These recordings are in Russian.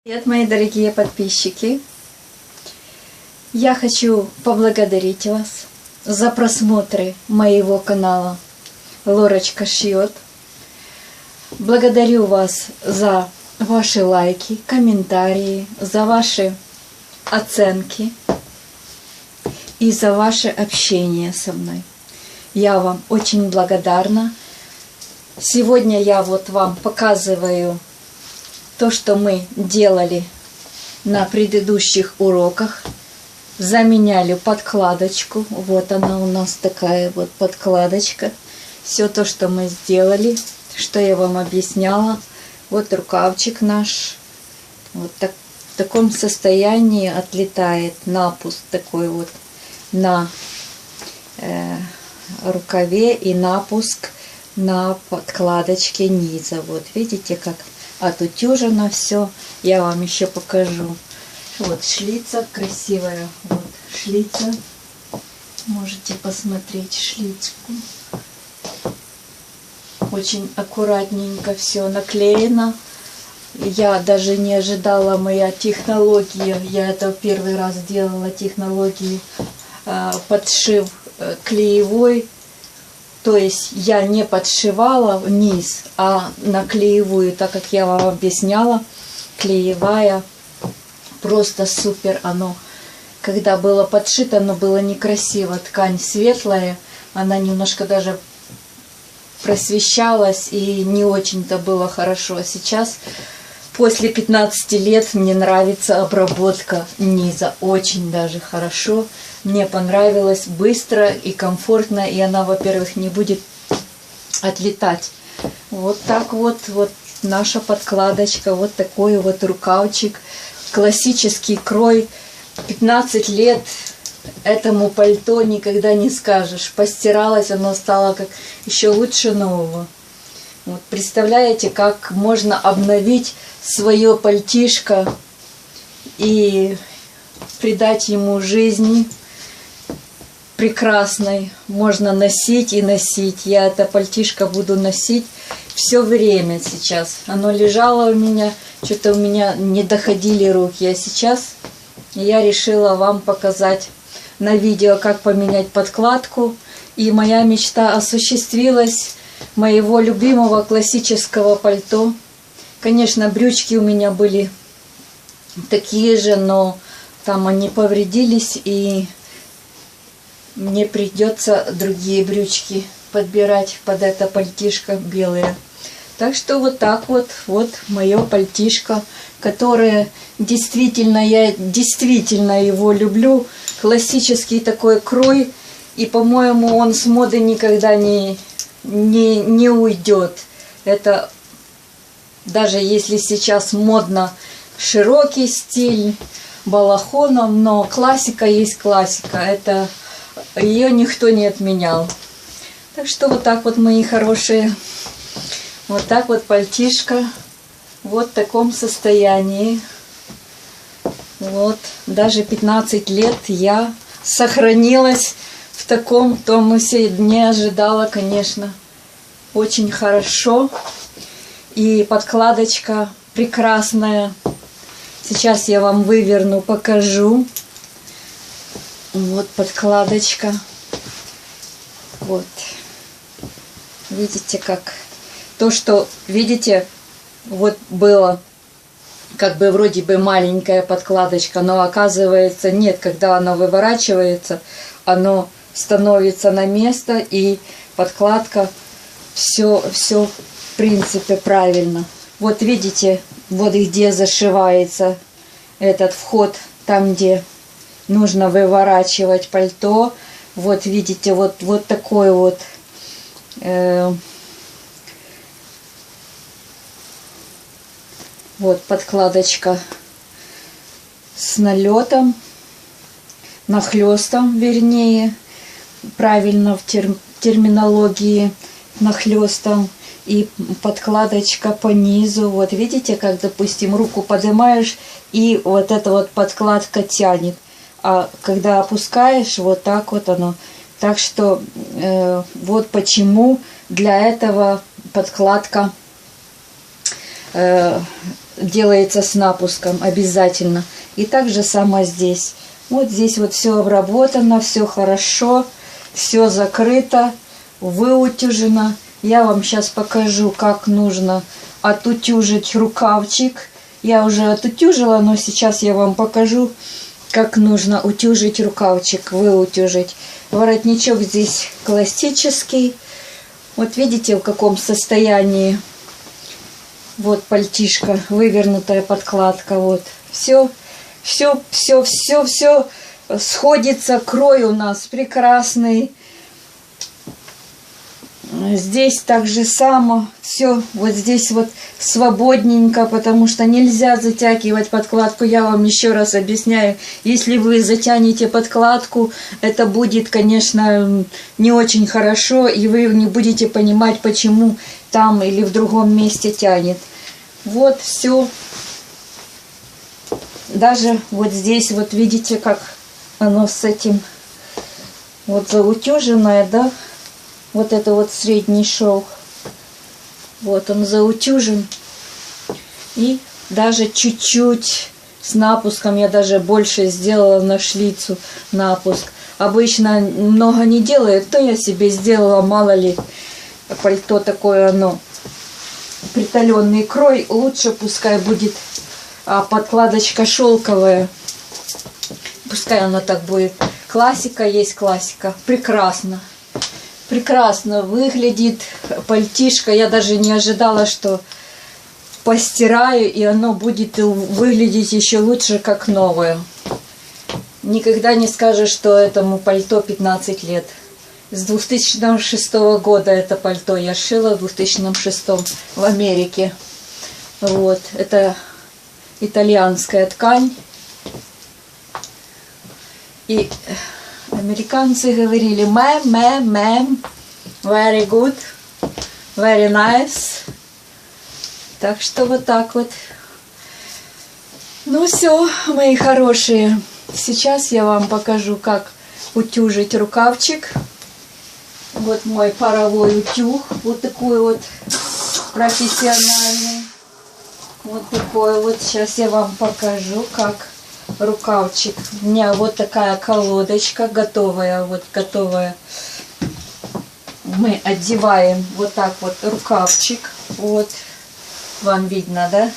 Привет, мои дорогие подписчики! Я хочу поблагодарить вас за просмотры моего канала Лорочка шьет. Благодарю вас за ваши лайки, комментарии, за ваши оценки и за ваше общение со мной. Я вам очень благодарна. Сегодня я вот вам показываю то, что мы делали на предыдущих уроках. Заменяли подкладочку. Вот она у нас такая вот подкладочка. Все то, что мы сделали, что я вам объясняла. Вот рукавчик наш. Вот так, в таком состоянии отлетает напуск такой вот на рукаве и напуск на подкладочке низа. Вот видите, как отутюжено все. Я вам еще покажу. Вот шлица красивая. Вот шлица. Можете посмотреть шлицку. Очень аккуратненько все наклеено. Я даже не ожидала, моя технология. Я это первый раз делала, технологии подшив клеевой. То есть я не подшивала вниз, а на клеевую, так как я вам объясняла, клеевая просто супер. Оно, когда было подшито, оно было некрасиво. Ткань светлая, она немножко даже просвещалась и не очень-то было хорошо. А сейчас, после 15 лет, мне нравится обработка низа. Очень даже хорошо. Мне понравилось, быстро и комфортно, и она, во-первых, не будет отлетать. Вот так вот, вот наша подкладочка, вот такой вот рукавчик, классический крой. 15 лет этому пальто никогда не скажешь. Постиралось, оно стало как еще лучше нового. Вот, представляете, как можно обновить свое пальтишко и придать ему жизни прекрасной. Можно носить и носить. Я это пальтишко буду носить все время сейчас. Оно лежало у меня, что-то у меня не доходили руки. А сейчас я решила вам показать на видео, как поменять подкладку. И моя мечта осуществилась, моего любимого классического пальто. Конечно, брючки у меня были такие же, но там они повредились, и мне придется другие брючки подбирать под это пальтишко белые. Так что вот так вот, вот мое пальтишко, которое действительно, я действительно его люблю. Классический такой крой. И, по-моему, он с моды никогда не уйдет. Это даже если сейчас модно широкий стиль балахоном, но классика есть классика. Это ее никто не отменял. Так что вот так вот, мои хорошие. Вот так вот пальтишко. Вот в таком состоянии. Вот. Даже 15 лет я сохранилась в таком тонусе. Не ожидала, конечно. Очень хорошо. И подкладочка прекрасная. Сейчас я вам выверну, покажу. Вот подкладочка. Вот. Видите, как то, что, видите, вот было как бы вроде бы маленькая подкладочка, но оказывается нет, когда она выворачивается, оно становится на место, и подкладка все в принципе правильно. Вот видите, вот где зашивается этот вход, там где нужно выворачивать пальто. Вот видите, вот такой вот вот подкладочка с налетом, нахлестом, вернее, правильно в терминологии, нахлестом. И подкладочка по низу. Вот видите, как, допустим, руку поднимаешь, и вот эта вот подкладка тянет. А когда опускаешь, вот так вот оно. Так что вот почему для этого подкладка делается с напуском обязательно. И так же само здесь. Вот здесь вот все обработано, все хорошо, все закрыто, выутюжено. Я вам сейчас покажу, как нужно отутюжить рукавчик. Я уже отутюжила, но сейчас я вам покажу, как нужно утюжить рукавчик, выутюжить. Воротничок здесь классический. Вот видите, в каком состоянии. Вот пальтишко, вывернутая подкладка. Вот все сходится. Крой у нас прекрасный. Здесь так же само. Все вот здесь вот свободненько, потому что нельзя затягивать подкладку. Я вам еще раз объясняю. Если вы затянете подкладку, это будет, конечно, не очень хорошо. И вы не будете понимать, почему там или в другом месте тянет. Вот все. Даже вот здесь вот видите, как оно с этим вот заутюженное, да? Вот это вот средний шов. Вот он заутюжен. И даже чуть-чуть с напуском я даже больше сделала на шлицу напуск. Обычно много не делаю, то я себе сделала, мало ли, пальто такое оно. Приталенный крой, лучше пускай будет подкладочка шелковая. Пускай она так будет. Классика есть классика. Прекрасно. Прекрасно выглядит пальтишко. Я даже не ожидала, что постираю, и оно будет выглядеть еще лучше, как новое. Никогда не скажешь, что этому пальто 15 лет. С 2006 года это пальто я шила, в 2006 в Америке. Вот, это итальянская ткань. И американцы говорили, мэм, very good, very nice. Так что вот так вот. Ну все, мои хорошие. Сейчас я вам покажу, как утюжить рукавчик. Вот мой паровой утюг. Вот такой вот профессиональный. Вот такой вот. Сейчас я вам покажу, как рукавчик. У меня вот такая колодочка готовая. Вот готовая. Мы одеваем вот так вот рукавчик. Вот. Вам видно, да?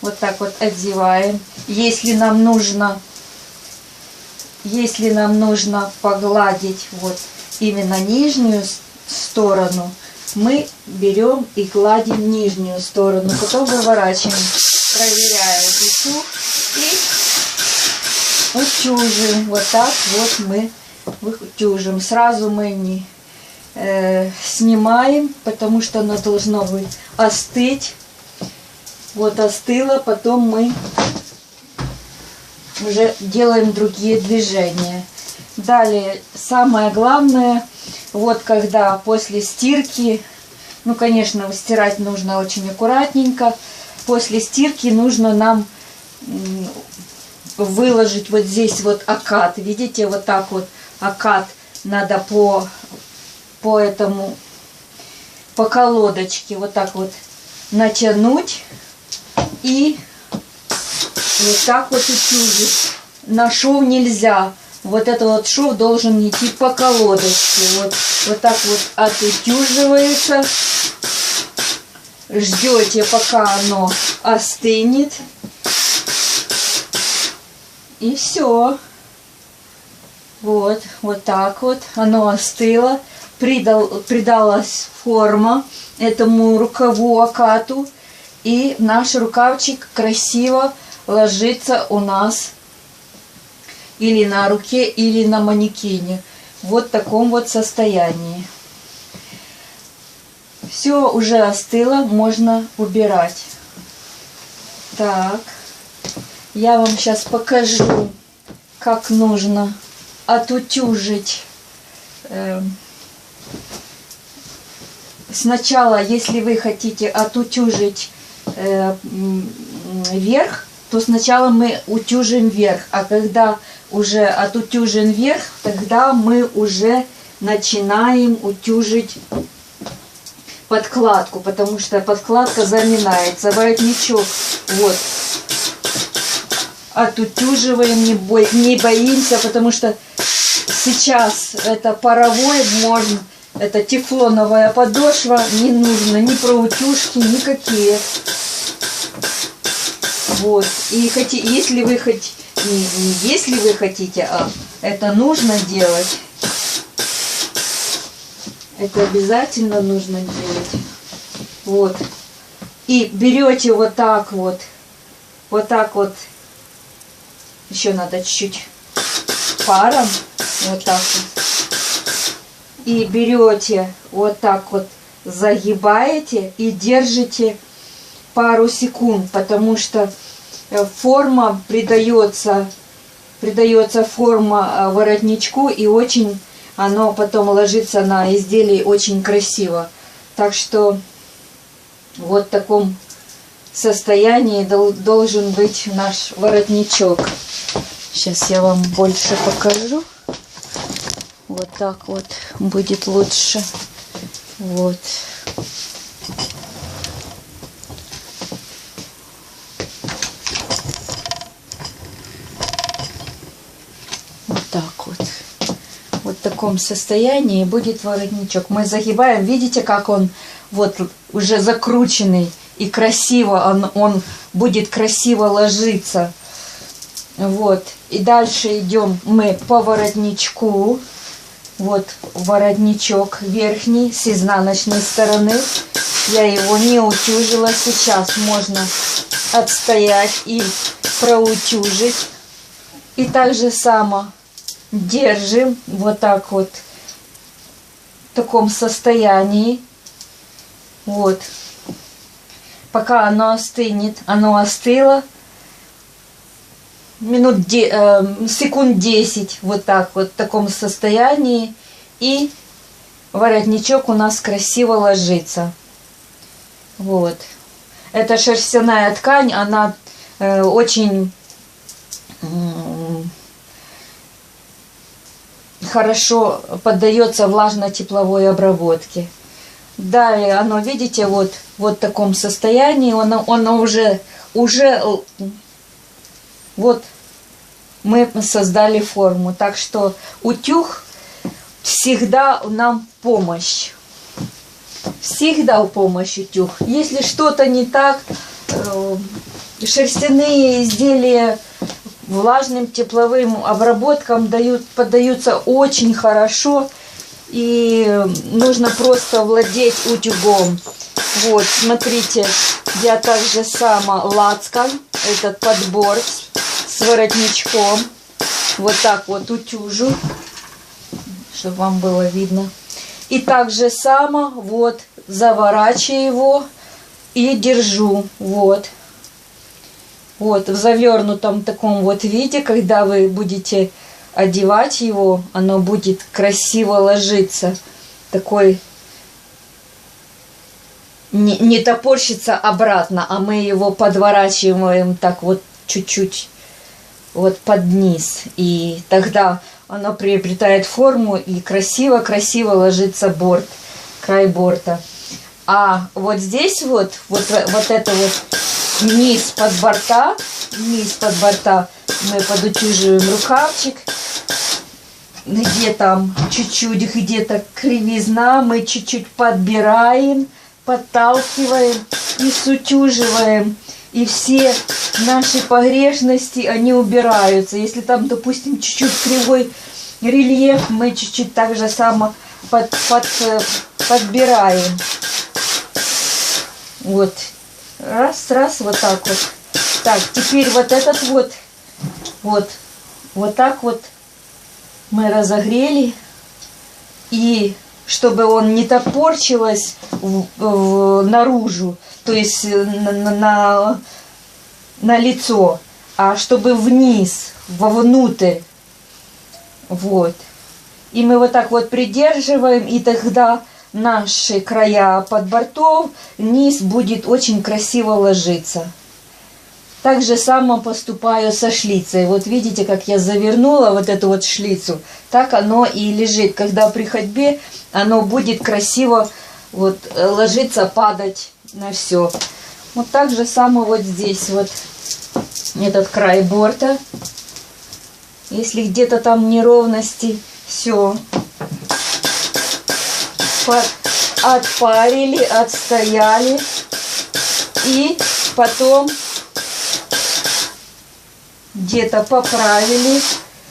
Вот так вот одеваем. Если нам нужно погладить вот именно нижнюю сторону, мы берем и гладим нижнюю сторону. Потом выворачиваем, проверяем утюг и утюжим. Вот так вот мы утюжим. Сразу мы не снимаем, потому что оно должно быть остыть. Вот остыло, потом мы уже делаем другие движения. Далее, самое главное, вот когда после стирки, ну, конечно, стирать нужно очень аккуратненько. После стирки нужно нам выложить вот здесь вот окат. Видите, вот так вот окат надо по колодочке вот так вот натянуть и вот так вот утюжить. На шов нельзя. Вот этот вот шов должен идти по колодочке. Вот так вот отутюживается. Ждете, пока оно остынет. И все. Вот так вот. Оно остыло. Придалась форма этому рукаву окату. И наш рукавчик красиво ложится у нас или на руке, или на манекене. Вот в таком вот состоянии. Все уже остыло, можно убирать. Так, я вам сейчас покажу, как нужно отутюжить. Сначала, если вы хотите отутюжить верх, то сначала мы утюжим верх, а когда уже отутюжен верх, тогда мы уже начинаем утюжить подкладку, потому что подкладка заминается. Воротничок вот отутюживаем, не боимся, потому что сейчас это паровой, можно, это тефлоновая подошва, не нужно ни проутюжки, никакие. Вот. И если вы хотите, а это нужно делать, это обязательно нужно делать. Вот. И берете вот так вот, еще надо чуть-чуть паром, вот так вот. И берете вот так вот, загибаете и держите пару секунд, потому что форма придается форма воротничку, и очень оно потом ложится на изделие очень красиво. Так что вот в таком состоянии должен быть наш воротничок. Сейчас я вам больше покажу. Вот так вот будет лучше. Вот. Вот так вот. Вот в таком состоянии будет воротничок. Мы загибаем. Видите, как он вот уже закрученный и красиво он будет красиво ложиться. Вот. И дальше идем мы по воротничку. Вот воротничок верхний с изнаночной стороны. Я его не утюжила. Сейчас можно отстоять и проутюжить. И так же само держим вот так вот в таком состоянии. Вот. Пока оно остынет. Оно остыло. Секунд 10 вот так вот в таком состоянии, и воротничок у нас красиво ложится. Вот. Это шерстяная ткань, она очень хорошо поддается влажно-тепловой обработке. Далее оно, видите, вот в таком состоянии, оно уже вот мы создали форму. Так что утюг всегда нам в помощь. Всегда в помощь утюг. Если что-то не так, шерстяные изделия влажным тепловым обработкам поддаются очень хорошо. И нужно просто владеть утюгом. Вот, смотрите, я также сама лацкан, этот подбор с воротничком. Вот так вот утюжу, чтобы вам было видно. И также само вот заворачиваю его и держу. Вот. Вот в завернутом таком вот виде, когда вы будете одевать его, оно будет красиво ложиться. Такой не топорщится обратно, а мы его подворачиваем так вот чуть-чуть вот под низ. И тогда оно приобретает форму и красиво-красиво ложится борт, край борта. А вот здесь вот это вот низ под борта мы подутюживаем рукавчик. Где там чуть-чуть, где-то кривизна, мы чуть-чуть подбираем, подталкиваем и сутюживаем. И все наши погрешности, они убираются. Если там, допустим, чуть-чуть кривой рельеф, мы чуть-чуть так же само подбираем. Вот. Раз, вот так вот. Так, теперь вот этот вот так вот мы разогрели. И чтобы он не топорчилось наружу, то есть на лицо, а чтобы вниз, вовнутрь. Вот. И мы вот так вот придерживаем, и тогда наши края под бортом, низ будет очень красиво ложиться. Так же само поступаю со шлицей. Вот видите, как я завернула вот эту вот шлицу. Так оно и лежит. Когда при ходьбе оно будет красиво вот ложиться, падать на все. Вот так же само вот здесь вот этот край борта. Если где-то там неровности, все. Отпарили, отстояли. И потом где-то поправили,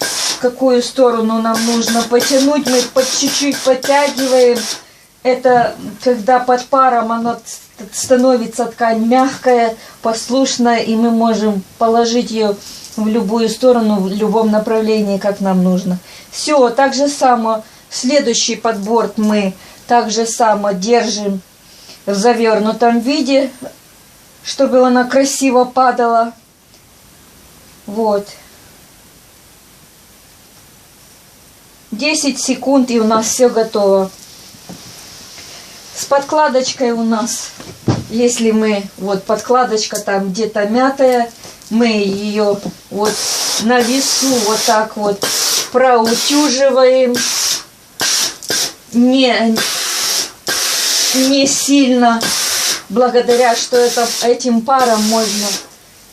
в какую сторону нам нужно потянуть. Мы по чуть-чуть подтягиваем. Это когда под паром оно становится ткань мягкая, послушная, и мы можем положить ее в любую сторону, в любом направлении, как нам нужно. Все, так же само. Следующий подборт мы так же само держим в завернутом виде, чтобы она красиво падала. Вот. 10 секунд, и у нас все готово. С подкладочкой у нас, если мы, вот подкладочка там где-то мятая, мы ее вот на весу вот так вот проутюживаем, не сильно, благодаря, что этим паром можно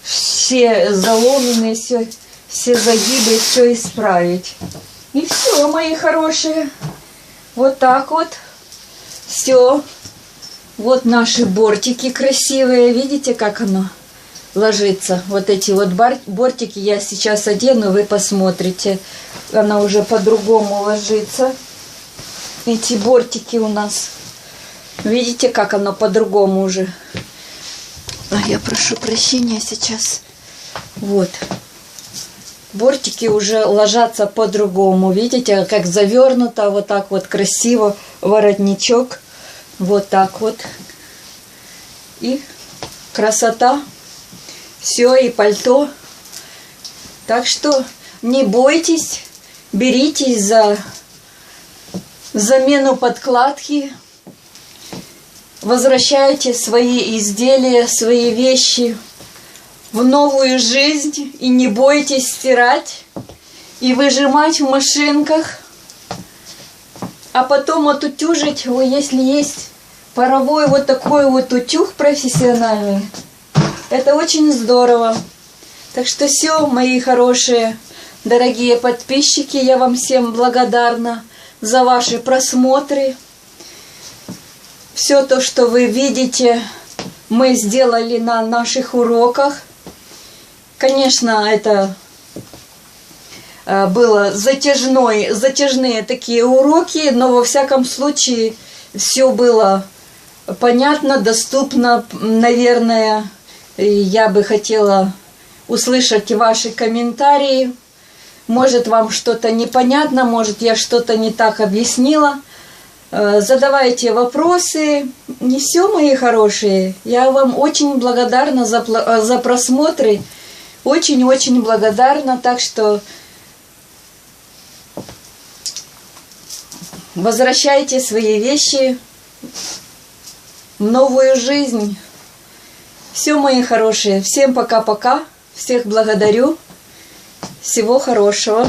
все заломы, все загибы, все исправить. И все, мои хорошие, вот так вот. Все. Вот наши бортики красивые. Видите, как оно ложится? Вот эти вот бортики я сейчас одену, вы посмотрите. Она уже по-другому ложится. Эти бортики у нас. Видите, как оно по-другому уже. Я прошу прощения сейчас. Вот. Бортики уже ложатся по-другому. Видите, как завернуто, вот так вот красиво. Воротничок. Вот так вот. И красота. Все, и пальто. Так что не бойтесь. Беритесь за замену подкладки. Возвращайте свои изделия, свои вещи в новую жизнь. И не бойтесь стирать и выжимать в машинках. А потом отутюжить, если есть паровой вот такой вот утюг профессиональный. Это очень здорово. Так что все, мои хорошие, дорогие подписчики, я вам всем благодарна за ваши просмотры. Все то, что вы видите, мы сделали на наших уроках. Конечно, это было затяжные такие уроки, но во всяком случае все было понятно, доступно. Наверное, я бы хотела услышать ваши комментарии. Может, вам что-то непонятно, может, я что-то не так объяснила. Задавайте вопросы. И все, мои хорошие. Я вам очень благодарна за просмотры. Очень-очень благодарна. Так что возвращайте свои вещи в новую жизнь. Все, мои хорошие. Всем пока-пока. Всех благодарю. Всего хорошего.